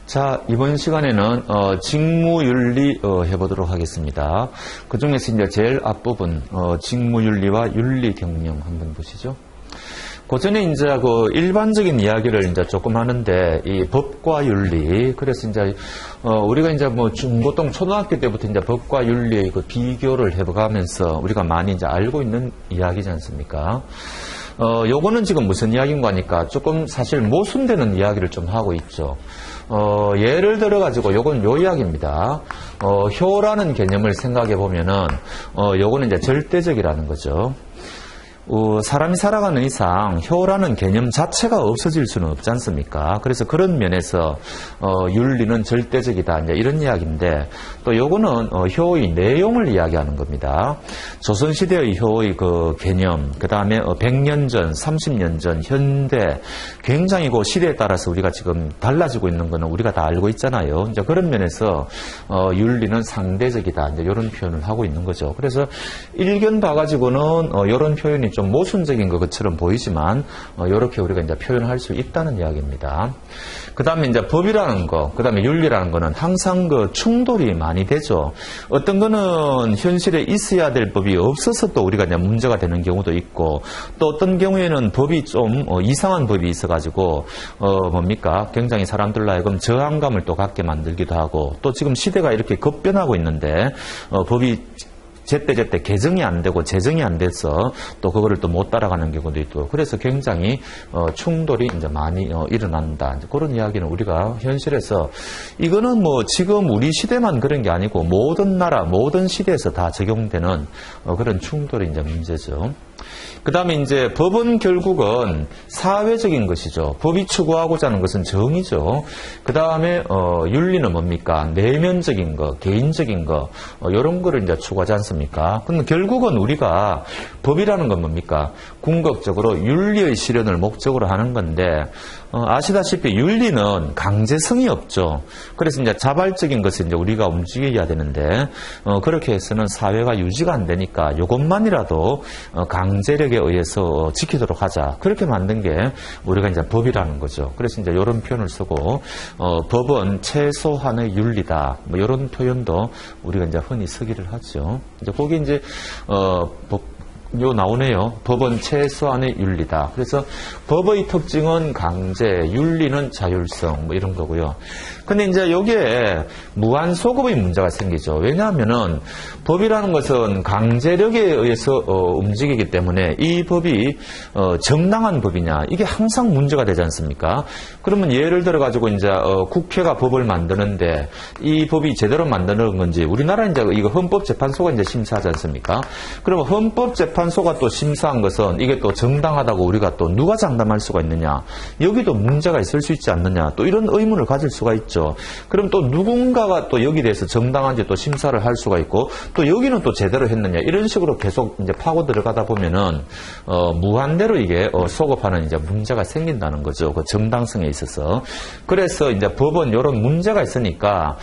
자, 이번 시간에는 직무윤리 해보도록 하겠습니다. 그 중에서 이제 제일 앞부분 직무윤리와 윤리경영 한번 보시죠. 그 전에 이제 그 일반적인 이야기를 이제 조금 하는데 이 법과 윤리, 그래서 이제 우리가 이제 뭐 중고등 초등학교 때부터 이제 법과 윤리의 그 비교를 해가면서 우리가 많이 이제 알고 있는 이야기지 않습니까? 요거는 지금 무슨 이야기인가 하니까 조금 사실 모순되는 이야기를 좀 하고 있죠. 예를 들어가지고 요건 요 이야기입니다. 효라는 개념을 생각해 보면은, 요거는 이제 절대적이라는 거죠. 사람이 살아가는 이상 효라는 개념 자체가 없어질 수는 없지 않습니까? 그래서 그런 면에서 윤리는 절대적이다, 이제 이런 이야기인데, 또 요거는 효의 내용을 이야기하는 겁니다. 조선시대의 효의 그 개념, 그 다음에 100년 전, 30년 전, 현대, 굉장히 그 시대에 따라서 우리가 지금 달라지고 있는 거는 우리가 다 알고 있잖아요. 이제 그런 면에서 윤리는 상대적이다, 이제 이런 표현을 하고 있는 거죠. 그래서 일견 봐가지고는 이런 표현이 좀 모순적인 것처럼 보이지만 이렇게 우리가 이제 표현할 수 있다는 이야기입니다. 그 다음에 이제 법이라는 거, 그 다음에 윤리라는 거는 항상 그 충돌이 많이 되죠. 어떤 거는 현실에 있어야 될 법이 없어서 또 우리가 이제 문제가 되는 경우도 있고, 또 어떤 경우에는 법이 좀 이상한 법이 있어가지고 뭡니까? 굉장히 사람들로 하여금 저항감을 또 갖게 만들기도 하고, 또 지금 시대가 이렇게 급변하고 있는데 법이 제때 개정이 안 되고 제정이 안 돼서 또 그거를 또 못 따라가는 경우도 있고, 그래서 굉장히 충돌이 이제 많이 일어난다. 이제 그런 이야기는 우리가 현실에서 이거는 뭐 지금 우리 시대만 그런 게 아니고 모든 나라, 모든 시대에서 다 적용되는 그런 충돌이 이제 문제죠. 그 다음에 이제 법은 결국은 사회적인 것이죠. 법이 추구하고자 하는 것은 정의죠. 그 다음에 윤리는 뭡니까? 내면적인 거, 개인적인 거, 이런 거를 이제 추구하지 않습니까? 그럼 결국은 우리가 법이라는 건 뭡니까? 궁극적으로 윤리의 실현을 목적으로 하는 건데, 아시다시피 윤리는 강제성이 없죠. 그래서 이제 자발적인 것을 이제 우리가 움직여야 되는데, 그렇게 해서는 사회가 유지가 안 되니까 이것만이라도 강제력에 의해서 지키도록 하자. 그렇게 만든 게 우리가 이제 법이라는 거죠. 그래서 이제 이런 표현을 쓰고, 법은 최소한의 윤리다. 뭐 이런 표현도 우리가 이제 흔히 쓰기를 하죠. 이제 거기 이제 요 나오네요. 법은 최소한의 윤리다. 그래서 법의 특징은 강제, 윤리는 자율성, 뭐 이런 거고요. 근데 이제 여기에 무한소급의 문제가 생기죠. 왜냐하면은 법이라는 것은 강제력에 의해서 움직이기 때문에 이 법이 정당한 법이냐, 이게 항상 문제가 되지 않습니까? 그러면 예를 들어 가지고 이제 국회가 법을 만드는데 이 법이 제대로 만드는 건지, 우리나라 이제 이거 헌법재판소가 이제 심사하지 않습니까? 그러면 헌법재판소가 또 심사한 것은 이게 또 정당하다고 우리가 또 누가 장담할 수가 있느냐? 여기도 문제가 있을 수 있지 않느냐? 또 이런 의문을 가질 수가 있죠. 그럼 또 누군가가 또 여기에 대해서 정당한지 또 심사를 할 수가 있고, 또 여기는 또 제대로 했느냐, 이런 식으로 계속 이제 파고 들어가다 보면은 무한대로 이게 소급하는 이제 문제가 생긴다는 거죠. 그 정당성에 있어서. 그래서 이제 법은 이런 문제가 있으니까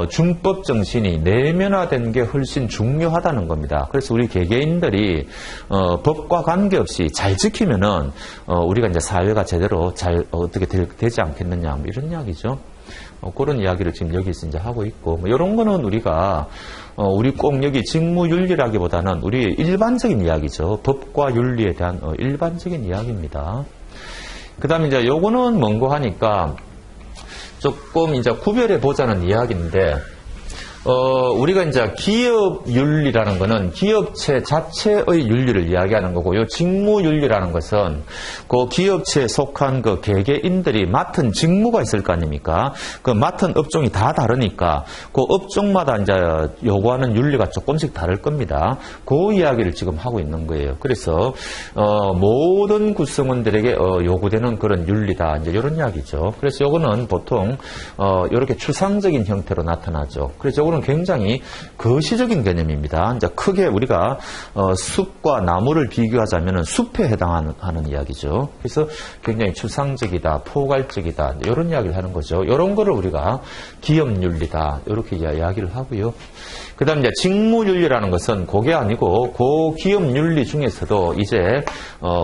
준법 정신이 내면화된 게 훨씬 중요하다는 겁니다. 그래서 우리 개개인들이 법과 관계없이 잘 지키면은 우리가 이제 사회가 제대로 잘 어떻게 되지 않겠느냐, 뭐 이런 이야기죠. 그런 이야기를 지금 여기서 이제 하고 있고, 뭐 이런 거는 우리가 우리 꼭 여기 직무윤리라기보다는 우리 일반적인 이야기죠. 법과 윤리에 대한 일반적인 이야기입니다. 그 다음에 이제 요거는 뭔고 하니까 조금 이제 구별해 보자는 이야기인데, 우리가 이제 기업 윤리라는 거는 기업체 자체의 윤리를 이야기하는 거고, 요 직무 윤리라는 것은 그 기업체에 속한 그 개개인들이 맡은 직무가 있을 거 아닙니까? 그 맡은 업종이 다 다르니까 그 업종마다 이제 요구하는 윤리가 조금씩 다를 겁니다. 그 이야기를 지금 하고 있는 거예요. 그래서 모든 구성원들에게 요구되는 그런 윤리다, 이제 이런 이야기죠. 그래서 요거는 보통 이렇게 추상적인 형태로 나타나죠. 그래서 요거는 굉장히 거시적인 개념입니다. 이제 크게 우리가 숲과 나무를 비교하자면은 숲에 해당하는 이야기죠. 그래서 굉장히 추상적이다, 포괄적이다 이런 이야기를 하는 거죠. 이런 거를 우리가 기업윤리다 이렇게 이야기를 하고요. 그다음 이제 직무윤리라는 것은 그게 아니고 그 기업윤리 중에서도 이제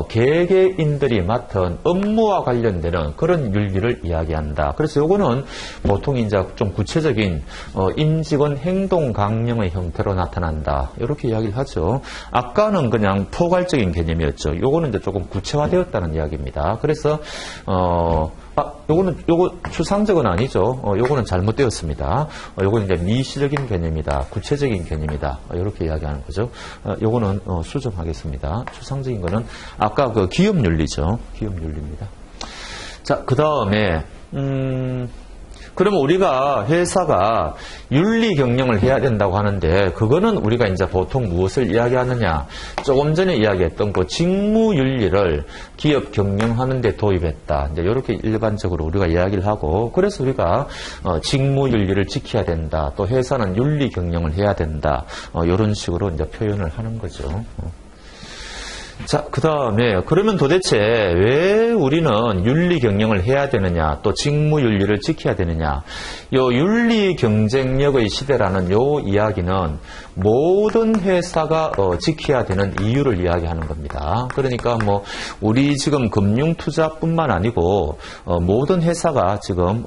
개개인들이 맡은 업무와 관련되는 그런 윤리를 이야기한다. 그래서 요거는 보통 이제 좀 구체적인 임직원 행동 강령의 형태로 나타난다. 이렇게 이야기를 하죠. 아까는 그냥 포괄적인 개념이었죠. 요거는 이제 조금 구체화되었다는 이야기입니다. 그래서 요거 추상적은 아니죠. 요거는 잘못되었습니다. 요거는 이제 미시적인 개념이다. 구체적인 개념이다. 이렇게 이야기하는 거죠. 요거는 수정하겠습니다. 추상적인 거는 아까 그 기업윤리죠. 기업윤리입니다. 자, 그 다음에 그러면 우리가 회사가 윤리 경영을 해야 된다고 하는데 그거는 우리가 이제 보통 무엇을 이야기하느냐? 조금 전에 이야기했던 그 직무 윤리를 기업 경영하는 데 도입했다. 이제 이렇게 일반적으로 우리가 이야기를 하고 그래서 우리가 직무 윤리를 지켜야 된다. 또 회사는 윤리 경영을 해야 된다. 이런 식으로 이제 표현을 하는 거죠. 자, 그 다음에 그러면 도대체 왜 우리는 윤리 경영을 해야 되느냐 또 직무 윤리를 지켜야 되느냐 요 윤리 경쟁력의 시대라는 요 이야기는 모든 회사가 지켜야 되는 이유를 이야기하는 겁니다. 그러니까 뭐 우리 지금 금융투자뿐만 아니고 모든 회사가 지금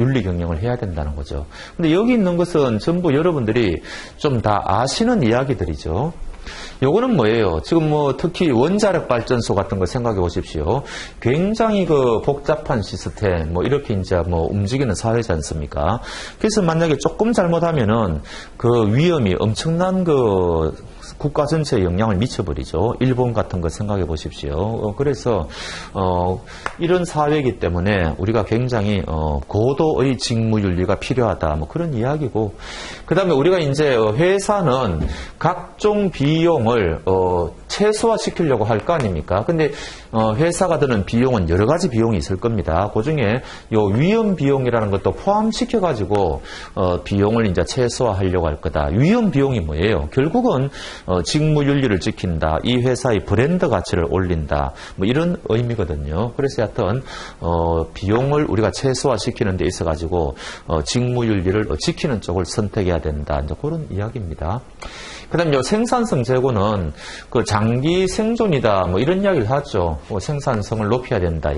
윤리 경영을 해야 된다는 거죠. 근데 여기 있는 것은 전부 여러분들이 좀 다 아시는 이야기들이죠. 요거는 뭐예요? 지금 뭐 특히 원자력 발전소 같은 거 생각해 보십시오. 굉장히 그 복잡한 시스템 뭐 이렇게 이제 뭐 움직이는 사회지 않습니까? 그래서 만약에 조금 잘못하면은 그 위험이 엄청난 그 국가 전체에 영향을 미쳐버리죠. 일본 같은 거 생각해 보십시오. 그래서 이런 사회이기 때문에 우리가 굉장히 고도의 직무윤리가 필요하다. 뭐 그런 이야기고 그 다음에 우리가 이제 회사는 각종 비용을 최소화시키려고 할 거 아닙니까? 근데 회사가 드는 비용은 여러 가지 비용이 있을 겁니다. 그 중에 요 위험 비용이라는 것도 포함시켜가지고 비용을 이제 최소화하려고 할 거다. 위험 비용이 뭐예요? 결국은 직무 윤리를 지킨다. 이 회사의 브랜드 가치를 올린다. 뭐 이런 의미거든요. 그래서 하여튼 비용을 우리가 최소화시키는 데 있어가지고 직무 윤리를 지키는 쪽을 선택해야 된다. 이제 그런 이야기입니다. 그 다음에 생산성 제고는 그 장기 생존이다. 뭐 이런 이야기를 하죠. 생산성을 높여야 된다.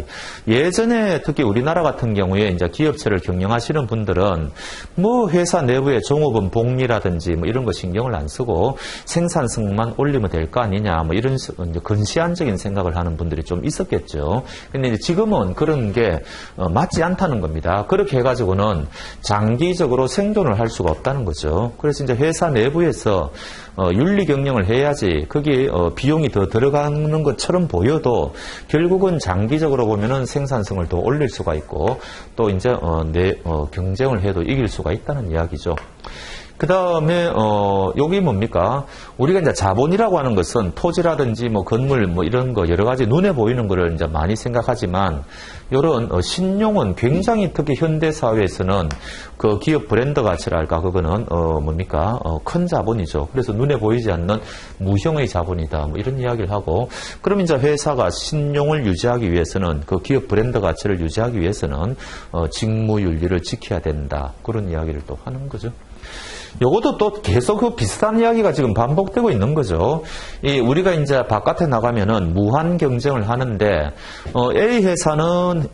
예전에 특히 우리나라 같은 경우에 이제 기업체를 경영하시는 분들은 뭐 회사 내부의 종업원 복리라든지 뭐 이런 거 신경을 안 쓰고 생산성만 올리면 될 거 아니냐. 뭐 이런 근시안적인 생각을 하는 분들이 좀 있었겠죠. 근데 이제 지금은 그런 게 맞지 않다는 겁니다. 그렇게 해가지고는 장기적으로 생존을 할 수가 없다는 거죠. 그래서 이제 회사 내부에서 윤리 경영을 해야지 거기에 비용이 더 들어가는 것처럼 보여도 결국은 장기적으로 보면은 생산성을 더 올릴 수가 있고 또 이제 경쟁을 해도 이길 수가 있다는 이야기죠. 그 다음에 여기 뭡니까? 우리가 이제 자본이라고 하는 것은 토지라든지 뭐 건물 뭐 이런 거 여러 가지 눈에 보이는 거를 이제 많이 생각하지만 이런 신용은 굉장히 특히 현대 사회에서는 그 기업 브랜드 가치랄까 그거는 뭡니까? 큰 자본이죠. 그래서 눈에 보이지 않는 무형의 자본이다. 뭐 이런 이야기를 하고 그럼 이제 회사가 신용을 유지하기 위해서는 그 기업 브랜드 가치를 유지하기 위해서는 직무 윤리를 지켜야 된다. 그런 이야기를 또 하는 거죠. 요것도 또 계속 그 비슷한 이야기가 지금 반복되고 있는 거죠. 우리가 이제 바깥에 나가면은 무한 경쟁을 하는데, A 회사는,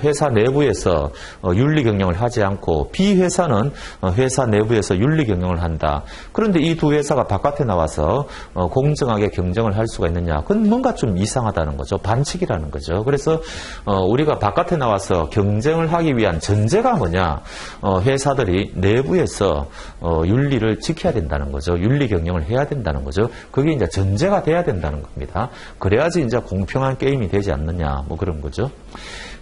회사 내부에서, 윤리 경영을 하지 않고, B 회사는, 회사 내부에서 윤리 경영을 한다. 그런데 이 두 회사가 바깥에 나와서, 공정하게 경쟁을 할 수가 있느냐. 그건 뭔가 좀 이상하다는 거죠. 반칙이라는 거죠. 그래서, 우리가 바깥에 나와서 경쟁을 하기 위한 전제가 뭐냐. 회사들이 내부에서, 윤리를 지켜야 된다는 거죠. 윤리 경영을 해야 된다는 거죠. 그게 이제 전제가 돼야 된다는 겁니다. 그래야지 이제 공평한 게임이 되지 않느냐, 뭐 그런 거죠.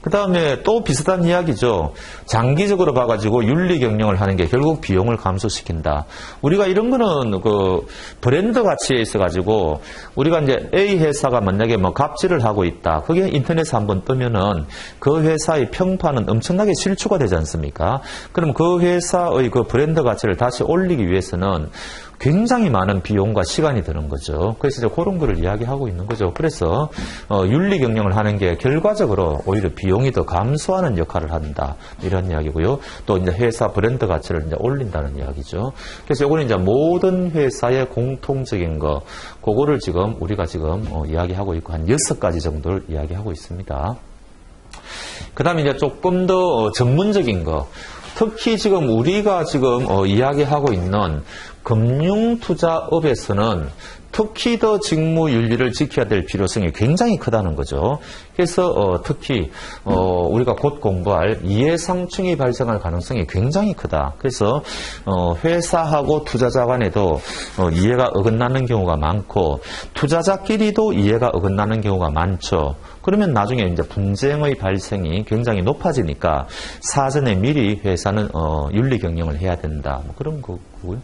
그 다음에 또 비슷한 이야기죠. 장기적으로 봐가지고 윤리 경영을 하는 게 결국 비용을 감소시킨다. 우리가 이런 거는 그 브랜드 가치에 있어가지고 우리가 이제 A 회사가 만약에 뭐 갑질을 하고 있다. 그게 인터넷에 한번 뜨면은 그 회사의 평판은 엄청나게 실추가 되지 않습니까? 그럼 그 회사의 그 브랜드 가치를 다시 올리기 위해서는 굉장히 많은 비용과 시간이 드는 거죠. 그래서 이제 그런 거를 이야기하고 있는 거죠. 그래서 윤리 경영을 하는 게 결과적으로 오히려 비용이 더 감소하는 역할을 한다. 이런 이야기고요. 또 이제 회사 브랜드 가치를 이제 올린다는 이야기죠. 그래서 이거는 이제 모든 회사의 공통적인 거, 그거를 지금 우리가 지금 이야기하고 있고 한 6가지 정도를 이야기하고 있습니다. 그 다음에 이제 조금 더 전문적인 거. 특히 지금 우리가 지금 이야기하고 있는 금융투자업에서는 특히 더 직무윤리를 지켜야 될 필요성이 굉장히 크다는 거죠. 그래서 특히 우리가 곧 공부할 이해상충이 발생할 가능성이 굉장히 크다. 그래서 회사하고 투자자 간에도 이해가 어긋나는 경우가 많고 투자자끼리도 이해가 어긋나는 경우가 많죠. 그러면 나중에 이제 분쟁의 발생이 굉장히 높아지니까 사전에 미리 회사는 윤리 경영을 해야 된다. 뭐 그런 거고요.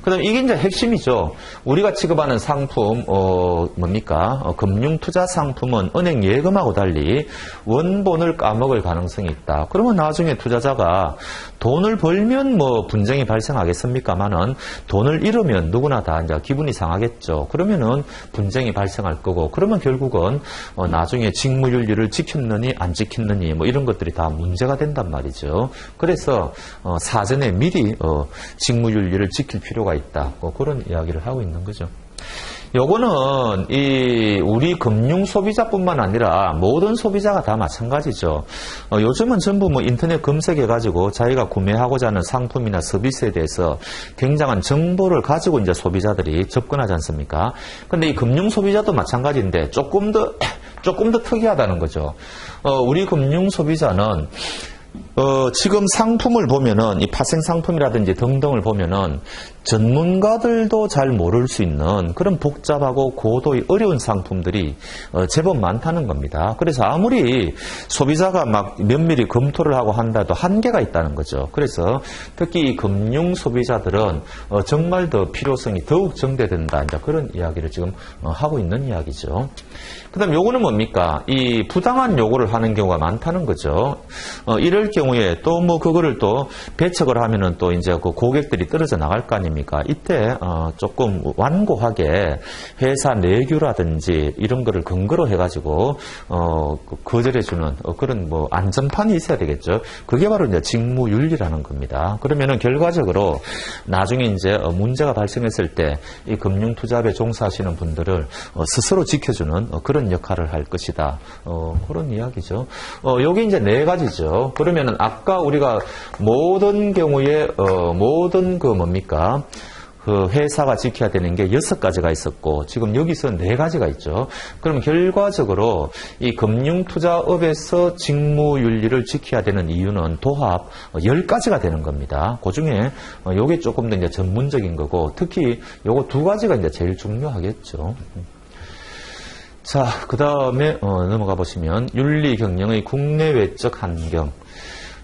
그다음 이게 이제 핵심이죠. 우리가 취급하는 상품 뭡니까? 금융투자 상품은 은행 예금하고 달리 원본을 까먹을 가능성이 있다. 그러면 나중에 투자자가 돈을 벌면 뭐 분쟁이 발생하겠습니까만은 돈을 잃으면 누구나 다 이제 기분이 상하겠죠. 그러면은 분쟁이 발생할 거고, 그러면 결국은 나중에 직무윤리를 지켰느니 안 지켰느니 뭐 이런 것들이 다 문제가 된단 말이죠. 그래서 사전에 미리 직무윤리를 지킬 필요가 있다. 그런 이야기를 하고 있는 거죠. 요거는 우리 금융 소비자뿐만 아니라 모든 소비자가 다 마찬가지죠. 요즘은 전부 뭐 인터넷 검색해가지고 자기가 구매하고자 하는 상품이나 서비스에 대해서 굉장한 정보를 가지고 이제 소비자들이 접근하지 않습니까? 근데 이 금융 소비자도 마찬가지인데 조금 더 특이하다는 거죠. 우리 금융 소비자는 지금 상품을 보면은, 이 파생 상품이라든지 등등을 보면은, 전문가들도 잘 모를 수 있는 그런 복잡하고 고도의 어려운 상품들이 제법 많다는 겁니다. 그래서 아무리 소비자가 막 면밀히 검토를 하고 한다도 한계가 있다는 거죠. 그래서 특히 이 금융 소비자들은 정말 더 필요성이 더욱 정대된다. 이제 그런 이야기를 지금 하고 있는 이야기죠. 그 다음 요거는 뭡니까? 이 부당한 요구를 하는 경우가 많다는 거죠. 이럴 경우에 또 뭐 그거를 또 배척을 하면은 또 이제 그 고객들이 떨어져 나갈 거 아닙니까? 이때 조금 완고하게 회사 내규라든지 이런 거를 근거로 해가지고 거절해주는 그런 뭐 안전판이 있어야 되겠죠. 그게 바로 이제 직무윤리라는 겁니다. 그러면은 결과적으로 나중에 이제 문제가 발생했을 때 이 금융투자업에 종사하시는 분들을 스스로 지켜주는 그런 역할을 할 것이다. 그런 이야기죠. 요게 이제 4가지죠. 그러면은 아까 우리가 모든 경우에 모든 그 뭡니까? 그 회사가 지켜야 되는 게 6가지가 있었고 지금 여기서 4가지가 있죠. 그럼 결과적으로 이 금융투자업에서 직무윤리를 지켜야 되는 이유는 도합 10가지가 되는 겁니다. 그 중에 요게 조금 더 이제 전문적인 거고 특히 요거 2가지가 이제 제일 중요하겠죠. 자, 그 다음에 넘어가 보시면 윤리 경영의 국내외적 환경.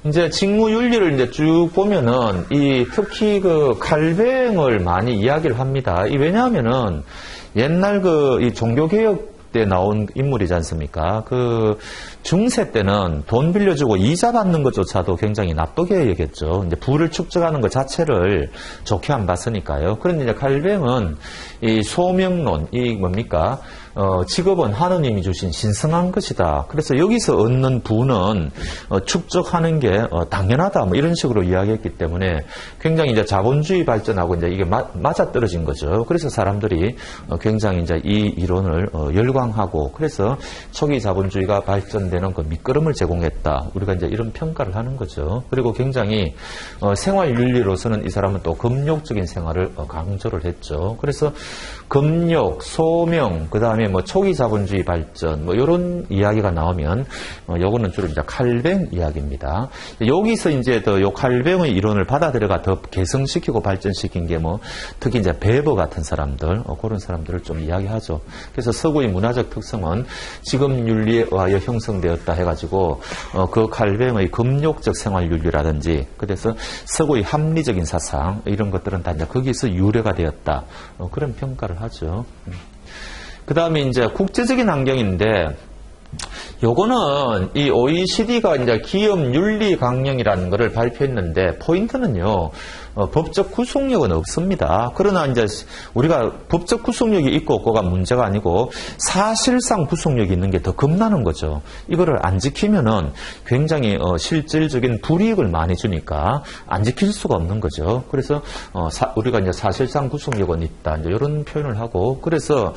이제 직무윤리를 이제 쭉 보면은 특히 그 칼뱅을 많이 이야기를 합니다. 왜냐하면은 옛날 이 종교개혁 때 나온 인물이지 않습니까? 그 중세 때는 돈 빌려주고 이자 받는 것조차도 굉장히 나쁘게 여겼죠. 이제 부를 축적하는 것 자체를 좋게 안 봤으니까요. 그런데 이제 칼뱅은 이 소명론, 뭡니까? 직업은 하느님이 주신 신성한 것이다. 그래서 여기서 얻는 부는 축적하는 게 당연하다. 뭐 이런 식으로 이야기했기 때문에 굉장히 이제 자본주의 발전하고 이제 이게 맞아떨어진 거죠. 그래서 사람들이 굉장히 이제 이 이론을 열광하고 그래서 초기 자본주의가 발전되는 그 밑거름을 제공했다. 우리가 이제 이런 평가를 하는 거죠. 그리고 굉장히 생활 윤리로서는 이 사람은 또 금욕적인 생활을 강조를 했죠. 그래서 금욕, 소명, 그 다음에 뭐 초기 자본주의 발전, 뭐 이런 이야기가 나오면 요거는 주로 이제 칼뱅 이야기입니다. 여기서 이제 더 요 칼뱅의 이론을 받아들여가 더 개성시키고 발전시킨 게 뭐 특히 이제 베버 같은 사람들, 그런 사람들을 좀 이야기하죠. 그래서 서구의 문화적 특성은 지금 윤리에 의하여 형성되었다 해가지고 그 칼뱅의 금욕적 생활윤리라든지 그래서 서구의 합리적인 사상 이런 것들은 다 이제 거기서 유래가 되었다. 그런 평가를 하죠. 그 다음에 이제 국제적인 환경인데, 요거는 이 OECD가 이제 기업 윤리 강령이라는 것을 발표했는데, 포인트는요, 법적 구속력은 없습니다. 그러나 이제 우리가 법적 구속력이 있고 없고가 문제가 아니고 사실상 구속력이 있는 게 더 겁나는 거죠. 이거를 안 지키면은 굉장히 실질적인 불이익을 많이 주니까 안 지킬 수가 없는 거죠. 그래서 우리가 이제 사실상 구속력은 있다. 이제 이런 표현을 하고 그래서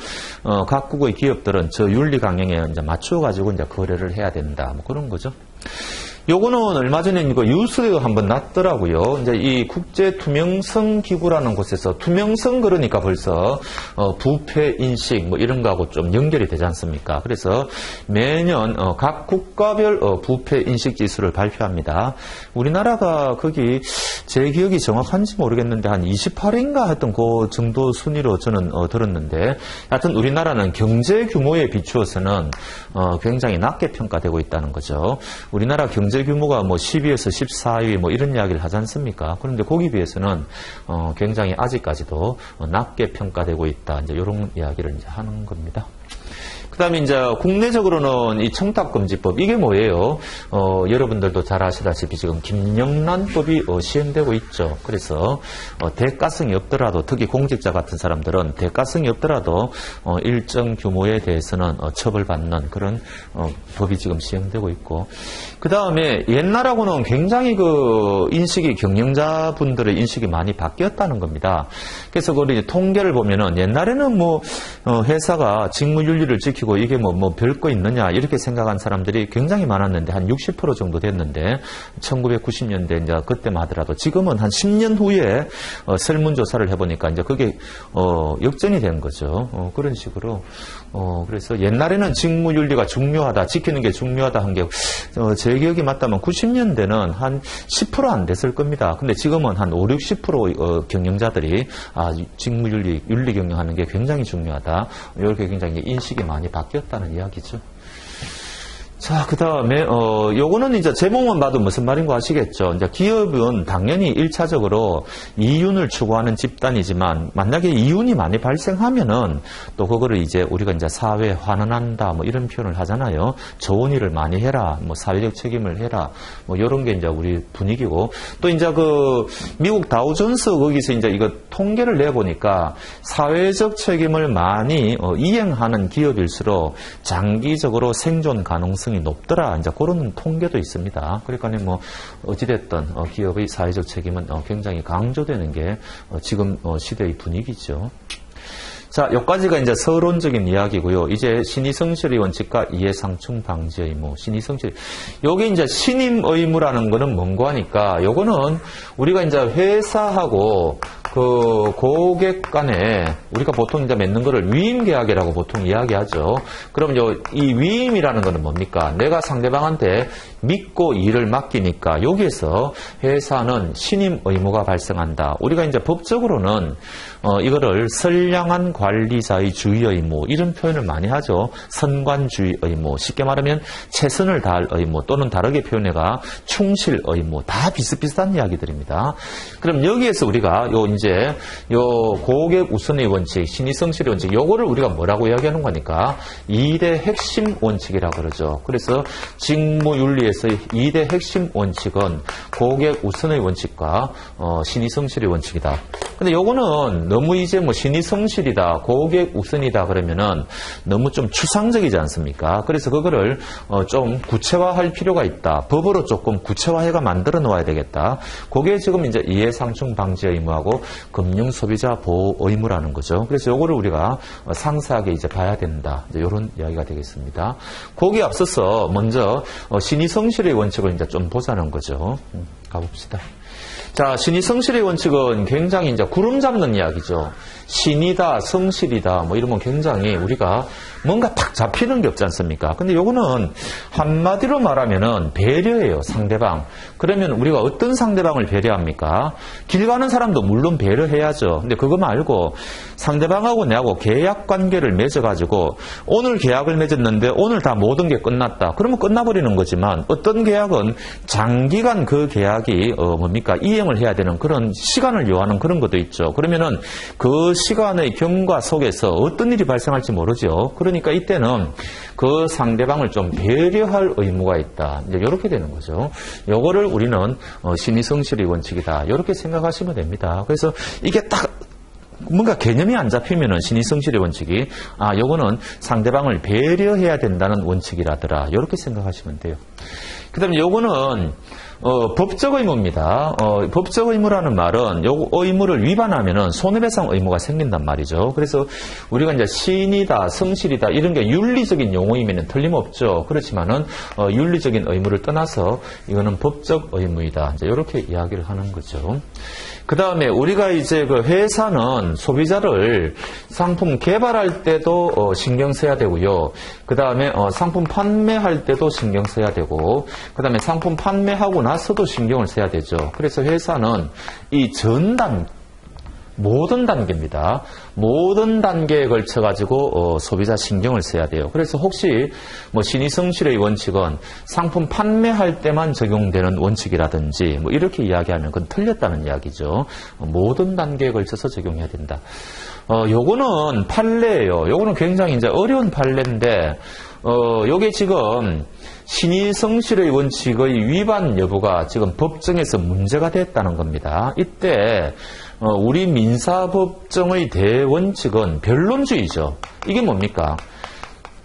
각국의 기업들은 저 윤리 강령에 이제 맞춰 가지고 이제 거래를 해야 된다. 뭐 그런 거죠. 요거는 얼마 전에 이거 뉴스에 한번 났더라고요. 이제 이 국제 투명성 기구라는 곳에서 투명성 그러니까 벌써 부패 인식 뭐 이런 거하고 좀 연결이 되지 않습니까? 그래서 매년 각 국가별 부패 인식 지수를 발표합니다. 우리나라가 거기 제 기억이 정확한지 모르겠는데 한 28인가 했던 그 정도 순위로 저는 들었는데 하여튼 우리나라는 경제 규모에 비추어서는 굉장히 낮게 평가되고 있다는 거죠. 우리나라 경제 규모가 뭐 10위에서 14위 뭐 이런 이야기를 하지 않습니까? 그런데 거기에 비해서는 굉장히 아직까지도 낮게 평가되고 있다. 이제 이런 이야기를 이제 하는 겁니다. 그 다음에 이제 국내적으로는 이 청탁금지법, 이게 뭐예요? 여러분들도 잘 아시다시피 지금 김영란법이 시행되고 있죠. 그래서 대가성이 없더라도, 특히 공직자 같은 사람들은 대가성이 없더라도 일정 규모에 대해서는 처벌받는 그런 법이 지금 시행되고 있고, 그 다음에 옛날하고는 굉장히 그 인식이, 경영자분들의 인식이 많이 바뀌었다는 겁니다. 그래서 우리 통계를 보면은 옛날에는 뭐 회사가 직무윤리를 지키고 이게 뭐 별거 있느냐 이렇게 생각한 사람들이 굉장히 많았는데 한 60% 정도 됐는데 1990년대 이제 그때만 하더라도 지금은 한 10년 후에 설문조사를 해보니까 이제 그게 역전이 된 거죠. 그런 식으로 그래서 옛날에는 직무윤리가 중요하다, 지키는 게 중요하다 한 게 제 기억이 맞다면 90년대는 한 10% 안 됐을 겁니다. 근데 지금은 한 5, 60% 경영자들이 직무윤리, 윤리 경영하는 게 굉장히 중요하다. 이렇게 굉장히 인식이 많이 바뀌었다는 이야기죠. 자, 그 다음에, 요거는 이제 제목만 봐도 무슨 말인 거 아시겠죠? 이제 기업은 당연히 1차적으로 이윤을 추구하는 집단이지만, 만약에 이윤이 많이 발생하면은, 또 그거를 이제 우리가 이제 사회에 환원한다, 뭐 이런 표현을 하잖아요. 좋은 일을 많이 해라, 뭐 사회적 책임을 해라, 뭐 요런 게 이제 우리 분위기고, 또 이제 그, 미국 다우존스 거기서 이제 이거 통계를 내보니까, 사회적 책임을 많이 이행하는 기업일수록 장기적으로 생존 가능성이 높더라. 이제 그런 통계도 있습니다. 그러니까 뭐 어찌됐든 기업의 사회적 책임은 굉장히 강조되는 게 지금 시대의 분위기죠. 자, 여기까지가 이제 서론적인 이야기고요. 이제 신의성실의 원칙과 이해상충 방지 의무, 신의성실. 여기 이제 신임 의무라는 거는 뭔고 하니까, 요거는 우리가 이제 회사하고 그 고객 간에 우리가 보통 이제 맺는 거를 위임 계약이라고 보통 이야기하죠. 그럼 이 위임이라는 거는 뭡니까? 내가 상대방한테 믿고 일을 맡기니까 여기에서 회사는 신임 의무가 발생한다. 우리가 이제 법적으로는 이거를 선량한 관리자의 주의 의무 이런 표현을 많이 하죠. 선관주의 의무, 쉽게 말하면 최선을 다할 의무 또는 다르게 표현해가 충실 의무, 다 비슷비슷한 이야기들입니다. 그럼 여기에서 우리가 이제 고객 우선의 원칙, 신의성실의 원칙, 요거를 우리가 뭐라고 이야기하는 거니까 2대 핵심 원칙이라고 그러죠. 그래서 직무윤리에서의 2대 핵심 원칙은 고객 우선의 원칙과 신의성실의 원칙이다. 근데 요거는 너무 이제 뭐 신의성실이다, 고객 우선이다 그러면은 너무 좀 추상적이지 않습니까? 그래서 그거를 좀 구체화할 필요가 있다. 법으로 조금 구체화해가 만들어 놓아야 되겠다. 그게 지금 이제 이해상충 방지 의무하고 금융 소비자 보호 의무라는 거죠. 그래서 요거를 우리가 상세하게 이제 봐야 된다. 이런 이야기가 되겠습니다. 거기에 앞서서 먼저 신의성실의 원칙을 이제 좀 보자는 거죠. 가봅시다. 자, 신이 성실의 원칙은 굉장히 이제 구름 잡는 이야기죠. 신이다, 성실이다, 뭐 이러면 굉장히 우리가 뭔가 탁 잡히는 게 없지 않습니까? 근데 요거는 한마디로 말하면은 배려예요, 상대방. 그러면 우리가 어떤 상대방을 배려합니까? 길 가는 사람도 물론 배려해야죠. 근데 그거 말고 상대방하고 내하고 계약 관계를 맺어가지고 오늘 계약을 맺었는데 오늘 다 모든 게 끝났다. 그러면 끝나버리는 거지만 어떤 계약은 장기간 그 계약이 이행을 해야 되는 그런 시간을 요하는 그런 것도 있죠. 그러면은 그 시간의 경과 속에서 어떤 일이 발생할지 모르죠. 그러니까 이때는 그 상대방을 좀 배려할 의무가 있다. 이제 이렇게 되는 거죠. 요거를 우리는 신의 성실의 원칙이다. 이렇게 생각하시면 됩니다. 그래서 이게 딱 뭔가 개념이 안 잡히면은 신의 성실의 원칙이 요거는 상대방을 배려해야 된다는 원칙이라더라. 이렇게 생각하시면 돼요. 그 다음에 요거는 법적 의무입니다. 법적 의무라는 말은 요 의무를 위반하면은 손해배상 의무가 생긴단 말이죠. 그래서 우리가 이제 신이다, 성실이다 이런 게 윤리적인 용어이면은 틀림없죠. 그렇지만은 윤리적인 의무를 떠나서 이거는 법적 의무이다. 이제 이렇게 이야기를 하는 거죠. 그 다음에 우리가 이제 그 회사는 소비자를 상품 개발할 때도 신경 써야 되고요. 그 다음에 상품 판매할 때도 신경 써야 되고, 그 다음에 상품 판매하고 나서도 신경을 써야 되죠. 그래서 회사는 이 모든 단계입니다. 모든 단계에 걸쳐가지고 소비자 신경을 써야 돼요. 그래서 혹시 신의 성실의 원칙은 상품 판매할 때만 적용되는 원칙이라든지 이렇게 이야기하면 그건 틀렸다는 이야기죠. 모든 단계에 걸쳐서 적용해야 된다. 요거는 판례예요. 요거는 굉장히 이제 어려운 판례인데 요게 지금 신의 성실의 원칙의 위반 여부가 지금 법정에서 문제가 됐다는 겁니다. 이때 우리 민사법정의 대원칙은 변론주의죠. 이게 뭡니까?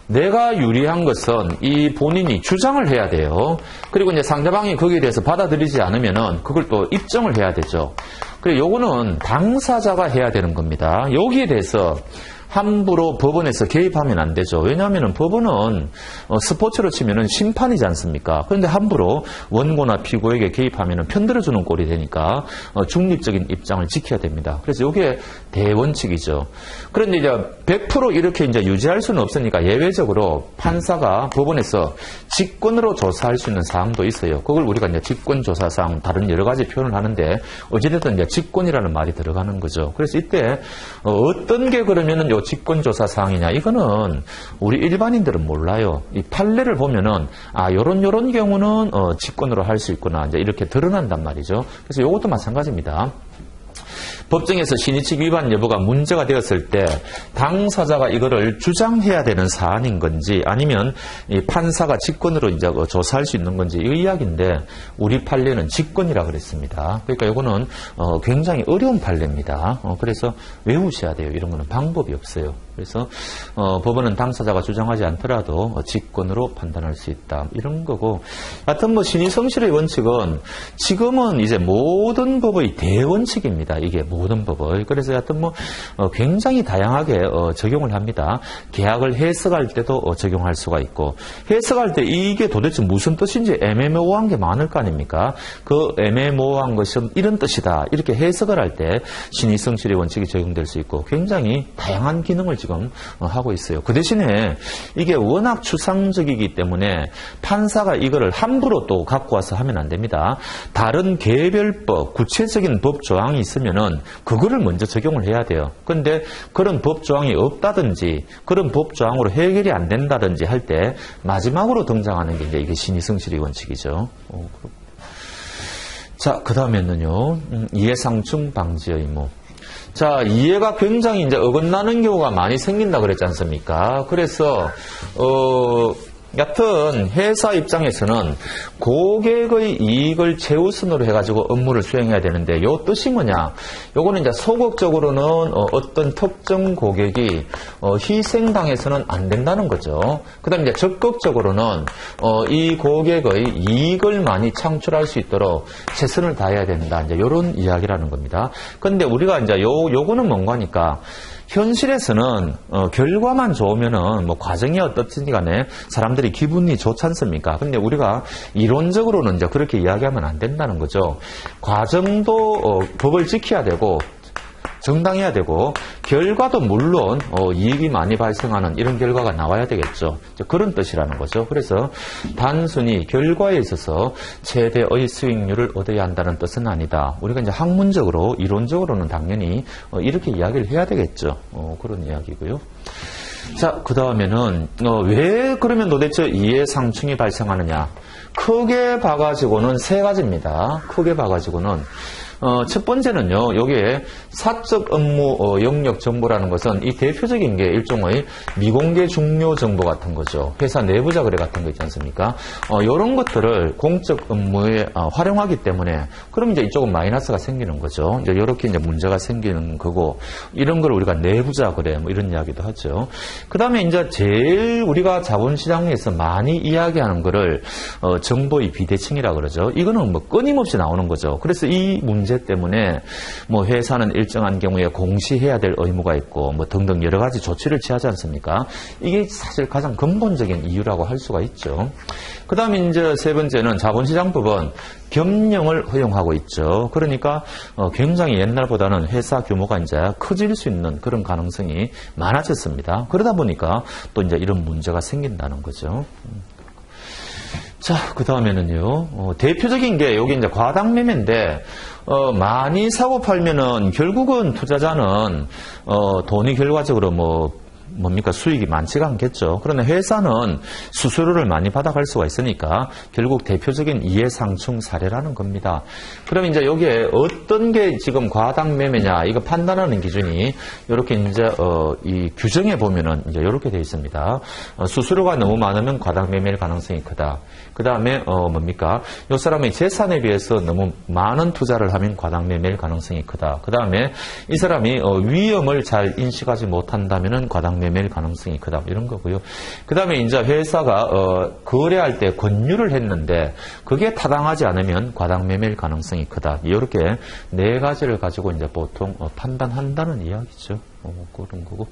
내가 유리한 것은 이 본인이 주장을 해야 돼요. 그리고 이제 상대방이 거기에 대해서 받아들이지 않으면은 그걸 또 입증을 해야 되죠. 그리고 요거는 당사자가 해야 되는 겁니다. 여기에 대해서 함부로 법원에서 개입하면 안 되죠. 왜냐하면 법원은 스포츠로 치면은 심판이지 않습니까? 그런데 함부로 원고나 피고에게 개입하면은 편들어주는 꼴이 되니까 중립적인 입장을 지켜야 됩니다. 그래서 이게 대원칙이죠. 그런데 이제 100% 이렇게 이제 유지할 수는 없으니까 예외적으로 판사가 법원에서 직권으로 조사할 수 있는 사항도 있어요. 그걸 우리가 이제 직권조사상 다른 여러 가지 표현을 하는데 어찌됐든 이제 직권이라는 말이 들어가는 거죠. 그래서 이때 어떤 게 그러면은 요 직권조사 사항이냐, 이거는 우리 일반인들은 몰라요. 이 판례를 보면은 요런 경우는 직권으로 할 수 있구나, 이제 이렇게 드러난단 말이죠. 그래서 요것도 마찬가지입니다. 법정에서 신의칙 위반 여부가 문제가 되었을 때 당사자가 이거를 주장해야 되는 사안인 건지 아니면 이 판사가 직권으로 이제 조사할 수 있는 건지 이 이야기인데 우리 판례는 직권이라 그랬습니다. 그러니까 이거는 굉장히 어려운 판례입니다. 그래서 외우셔야 돼요. 이런 거는 방법이 없어요. 그래서 법원은 당사자가 주장하지 않더라도 직권으로 판단할 수 있다. 이런 거고, 하여튼 신의 성실의 원칙은 지금은 이제 모든 법의 대원칙입니다. 이게 모든 법의. 그래서 하여튼 굉장히 다양하게 적용을 합니다. 계약을 해석할 때도 적용할 수가 있고, 해석할 때 이게 도대체 무슨 뜻인지 애매모호한 게 많을 거 아닙니까? 그 애매모호한 것은 이런 뜻이다. 이렇게 해석을 할 때 신의 성실의 원칙이 적용될 수 있고, 굉장히 다양한 기능을 지금 하고 있어요. 그 대신에 이게 워낙 추상적이기 때문에 판사가 이거를 함부로 또 갖고 와서 하면 안 됩니다. 다른 개별법, 구체적인 법 조항이 있으면은 그거를 먼저 적용을 해야 돼요. 그런데 그런 법 조항이 없다든지 그런 법 조항으로 해결이 안 된다든지 할 때 마지막으로 등장하는 게 이제 이게 신의 성실의 원칙이죠. 자, 그 다음에는요, 이해상충 방지 의무. 자, 이해가 굉장히 이제 어긋나는 경우가 많이 생긴다 그랬지 않습니까? 그래서, 여튼 회사 입장에서는 고객의 이익을 최우선으로 해가지고 업무를 수행해야 되는데 요 뜻이 뭐냐? 요거는 이제 소극적으로는 어떤 특정 고객이 희생당해서는 안 된다는 거죠. 그 다음에 이제 적극적으로는 이 고객의 이익을 많이 창출할 수 있도록 최선을 다해야 된다. 이제 요런 이야기라는 겁니다. 근데 우리가 이제 요거는 뭔가니까 현실에서는 결과만 좋으면은 뭐 과정이 어떻든지 간에 사람들이 기분이 좋지 않습니까? 근데 우리가 이론적으로는 이제 그렇게 이야기하면 안 된다는 거죠. 과정도 법을 지켜야 되고 정당해야 되고 결과도 물론 이익이 많이 발생하는 이런 결과가 나와야 되겠죠. 그런 뜻이라는 거죠. 그래서 단순히 결과에 있어서 최대의 수익률을 얻어야 한다는 뜻은 아니다. 우리가 이제 학문적으로 이론적으로는 당연히 이렇게 이야기를 해야 되겠죠. 그런 이야기고요. 자, 그 다음에는 왜 그러면 도대체 이해상충이 발생하느냐? 크게 봐가지고는 세 가지입니다. 크게 봐가지고는 첫 번째는요, 여기에 사적 업무 영역 정보라는 것은 이 대표적인 게 일종의 미공개 중요 정보 같은 거죠. 회사 내부 자거래 같은 거 있지 않습니까? 이런 것들을 공적 업무에 활용하기 때문에 그럼 이제 이쪽은 마이너스가 생기는 거죠. 이제 이렇게 이제 문제가 생기는 거고 이런 걸 우리가 내부 자거래 뭐 이런 이야기도 하죠. 그 다음에 이제 제일 우리가 자본시장에서 많이 이야기하는 거를 정보의 비대칭이라 그러죠. 이거는 뭐 끊임없이 나오는 거죠. 그래서 이 문제 때문에 뭐 회사는 일정한 경우에 공시해야 될 의무가 있고 뭐 등등 여러 가지 조치를 취하지 않습니까? 이게 사실 가장 근본적인 이유라고 할 수가 있죠. 그 다음에 이제 세 번째는 자본시장법은 겸용을 허용하고 있죠. 그러니까 굉장히 옛날보다는 회사 규모가 이제 커질 수 있는 그런 가능성이 많아졌습니다. 그러다 보니까 또 이제 이런 문제가 생긴다는 거죠. 자, 그 다음에는요, 대표적인 게 여기 이제 과당매매인데, 많이 사고 팔면은 결국은 투자자는, 돈이 결과적으로 뭡니까? 수익이 많지가 않겠죠. 그러나 회사는 수수료를 많이 받아갈 수가 있으니까 결국 대표적인 이해상충 사례라는 겁니다. 그럼 이제 여기에 어떤 게 지금 과당매매냐, 이거 판단하는 기준이 이렇게 이제, 이 규정에 보면은 이제 이렇게 되어 있습니다. 수수료가 너무 많으면 과당매매일 가능성이 크다. 그 다음에, 뭡니까? 이 사람의 재산에 비해서 너무 많은 투자를 하면 과당매매일 가능성이 크다. 그 다음에 이 사람이 위험을 잘 인식하지 못한다면은 과당매매일 가능성이 크다. 이런 거고요. 그 다음에 이제 회사가, 거래할 때 권유를 했는데 그게 타당하지 않으면 과당매매일 가능성이 크다. 이렇게 네 가지를 가지고 이제 보통 판단한다는 이야기죠. 그런 거고.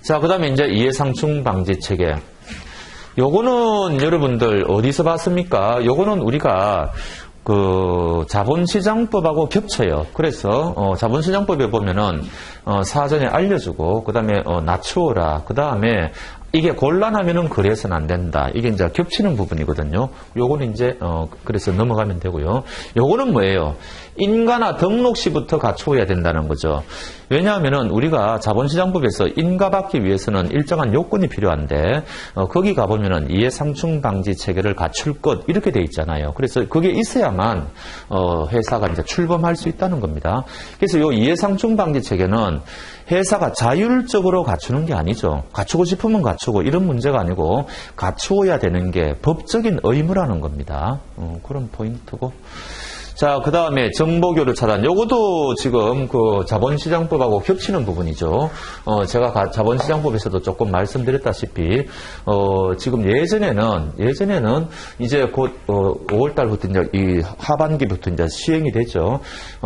자, 그 다음에 이제 이해상충 방지 체계. 요거는 여러분들 어디서 봤습니까? 요거는 우리가 그 자본시장법하고 겹쳐요. 그래서 자본시장법에 보면은 사전에 알려주고 그 다음에 낮추어라. 그 다음에 이게 곤란하면은 거래해서는 안 된다. 이게 이제 겹치는 부분이거든요. 요거는 이제 그래서 넘어가면 되고요. 요거는 뭐예요? 인가나 등록 시부터 갖추어야 된다는 거죠. 왜냐하면은 우리가 자본시장법에서 인가받기 위해서는 일정한 요건이 필요한데 거기 가보면은 이해상충 방지 체계를 갖출 것 이렇게 돼 있잖아요. 그래서 그게 있어야만 회사가 이제 출범할 수 있다는 겁니다. 그래서 요 이해상충 방지 체계는 회사가 자율적으로 갖추는 게 아니죠. 갖추고 싶으면 갖추고 이런 문제가 아니고 갖추어야 되는 게 법적인 의무라는 겁니다. 그런 포인트고. 자, 그 다음에 정보교류 차단. 요것도 지금 그 자본시장법하고 겹치는 부분이죠. 제가 자본시장법에서도 조금 말씀드렸다시피, 지금 예전에는 이제 곧, 5월달부터 이제 이 하반기부터 이제 시행이 되죠.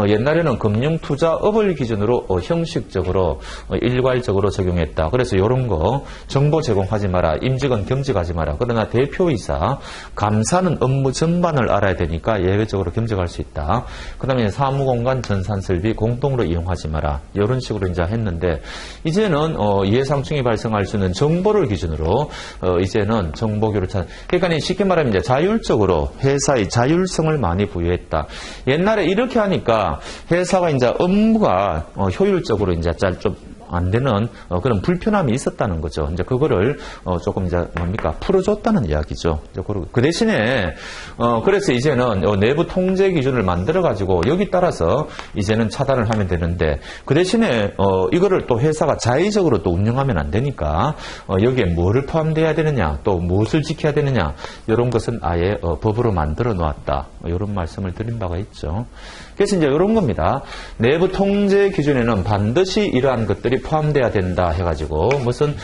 옛날에는 금융투자업을 기준으로 형식적으로, 일괄적으로 적용했다. 그래서 요런 거, 정보 제공하지 마라. 임직원 겸직하지 마라. 그러나 대표이사, 감사는 업무 전반을 알아야 되니까 예외적으로 겸직할 수 있다. 그 다음에 사무공간 전산설비 공동으로 이용하지 마라. 이런 식으로 이제 했는데, 이제는, 이해상충이 발생할 수 있는 정보를 기준으로, 이제는 정보교류 차단. 그러니까 쉽게 말하면 이제 자율적으로 회사의 자율성을 많이 부여했다. 옛날에 이렇게 하니까 회사가 이제 업무가 효율적으로 이제 좀 안 되는 그런 불편함이 있었다는 거죠. 이제 그거를 조금 이제 뭡니까 풀어줬다는 이야기죠. 그 대신에 그래서 이제는 내부 통제 기준을 만들어 가지고 여기 따라서 이제는 차단을 하면 되는데 그 대신에 이거를 또 회사가 자의적으로 또 운영하면 안 되니까 여기에 뭐를 포함돼야 되느냐 또 무엇을 지켜야 되느냐 이런 것은 아예 법으로 만들어 놓았다. 이런 말씀을 드린 바가 있죠. 그래서 이제 이런 겁니다. 내부 통제 기준에는 반드시 이러한 것들이 포함돼야 된다 해가지고 무슨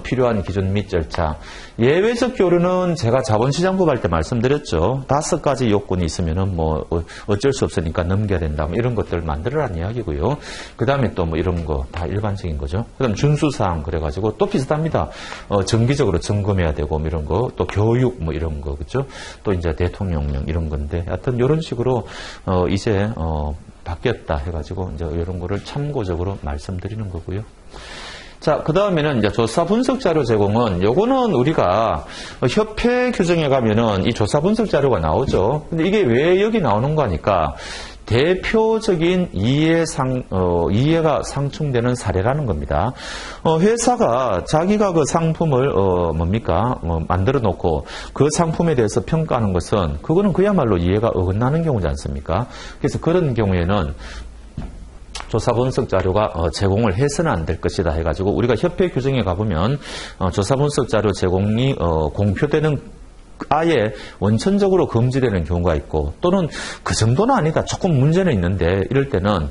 필요한 기준 및 절차. 예외적 교류는 제가 자본시장법 할 때 말씀드렸죠. 5가지 요건이 있으면은 뭐 어쩔 수 없으니까 넘겨야 된다. 뭐 이런 것들 만들어라는 이야기고요. 그 다음에 또 뭐 이런 거 다 일반적인 거죠. 그 다음 준수사항 그래가지고 또 비슷합니다. 정기적으로 점검해야 되고 뭐 이런 거, 또 교육 뭐 이런 거, 그죠? 또 이제 대통령령 이런 건데, 하여튼 이런 식으로 이제 바뀌었다 해가지고 이제 이런 거를 참고적으로 말씀드리는 거고요. 자, 그 다음에는 이제 조사 분석 자료 제공은, 요거는 우리가 협회 규정에 가면은 이 조사 분석 자료가 나오죠. 근데 이게 왜 여기 나오는 거니까, 대표적인 이해가 상충되는 사례라는 겁니다. 회사가 자기가 그 상품을 만들어 놓고 그 상품에 대해서 평가하는 것은 그거는 그야말로 이해가 어긋나는 경우지 않습니까? 그래서 그런 경우에는 조사 분석 자료가 제공을 해서는 안 될 것이다 해가지고 우리가 협회 규정에 가보면 조사 분석 자료 제공이 공표되는 아예 원천적으로 금지되는 경우가 있고, 또는 그 정도는 아니다, 조금 문제는 있는데, 이럴 때는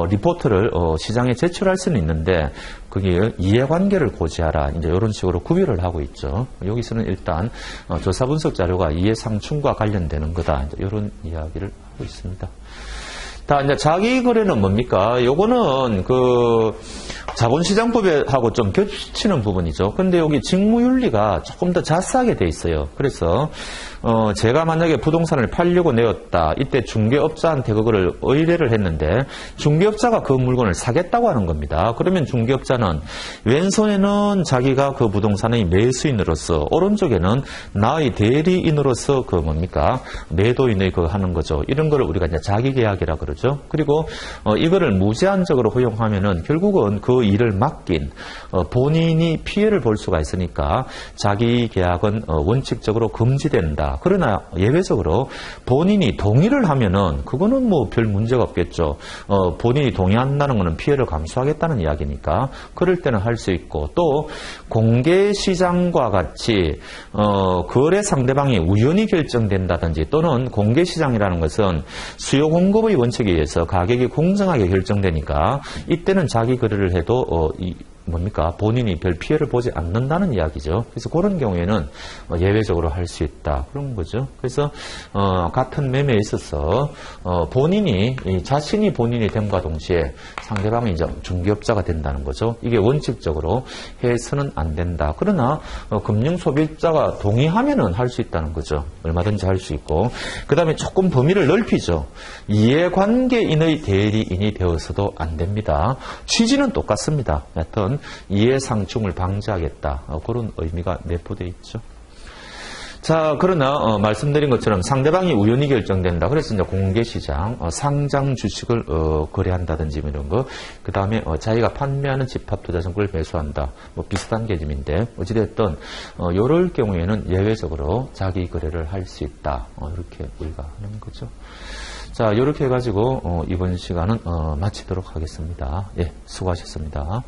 리포트를 시장에 제출할 수는 있는데 그게 이해관계를 고지하라, 이제 이런 식으로 구별을 하고 있죠. 여기서는 일단 조사 분석 자료가 이해상충과 관련되는 거다, 이제 이런 이야기를 하고 있습니다. 자, 이제 자기 거래는 뭡니까? 요거는 그 자본시장법하고 좀 겹치는 부분이죠. 근데 여기 직무윤리가 조금 더 자세하게 돼 있어요. 그래서 제가 만약에 부동산을 팔려고 내었다. 이때 중개업자한테 그거를 의뢰를 했는데 중개업자가 그 물건을 사겠다고 하는 겁니다. 그러면 중개업자는 왼손에는 자기가 그 부동산의 매수인으로서, 오른쪽에는 나의 대리인으로서 그 뭡니까? 매도인의 그 하는 거죠. 이런 거를 우리가 이제 자기계약이라 그러죠. 그리고 이거를 무제한적으로 허용하면은 결국은 그 일을 맡긴 본인이 피해를 볼 수가 있으니까 자기계약은 원칙적으로 금지된다. 그러나 예외적으로 본인이 동의를 하면은 그거는 뭐 별 문제가 없겠죠. 본인이 동의한다는 것은 피해를 감수하겠다는 이야기니까 그럴 때는 할 수 있고, 또 공개시장과 같이 거래 상대방이 우연히 결정된다든지, 또는 공개시장이라는 것은 수요 공급의 원칙에 의해서 가격이 공정하게 결정되니까 이때는 자기 거래를 해도 본인이 별 피해를 보지 않는다는 이야기죠. 그래서 그런 경우에는 예외적으로 할 수 있다, 그런 거죠. 그래서 같은 매매에 있어서 자신이 본인이 됨과 동시에 상대방이 이제 중개업자가 된다는 거죠. 이게 원칙적으로 해서는 안 된다. 그러나 금융소비자가 동의하면은 할 수 있다는 거죠. 얼마든지 할 수 있고, 그 다음에 조금 범위를 넓히죠. 이해관계인의 대리인이 되어서도 안 됩니다. 취지는 똑같습니다. 여하튼 이해상충을 방지하겠다, 그런 의미가 내포되어 있죠. 자, 그러나 말씀드린 것처럼 상대방이 우연히 결정된다. 그래서 이제 공개시장, 상장 주식을 거래한다든지 이런 거, 그 다음에 자기가 판매하는 집합투자증권을 매수한다, 뭐 비슷한 개념인데, 어찌됐든 이럴 경우에는 예외적으로 자기 거래를 할 수 있다, 이렇게 우리가 하는 거죠. 자, 이렇게 해가지고 이번 시간은 마치도록 하겠습니다. 예, 수고하셨습니다.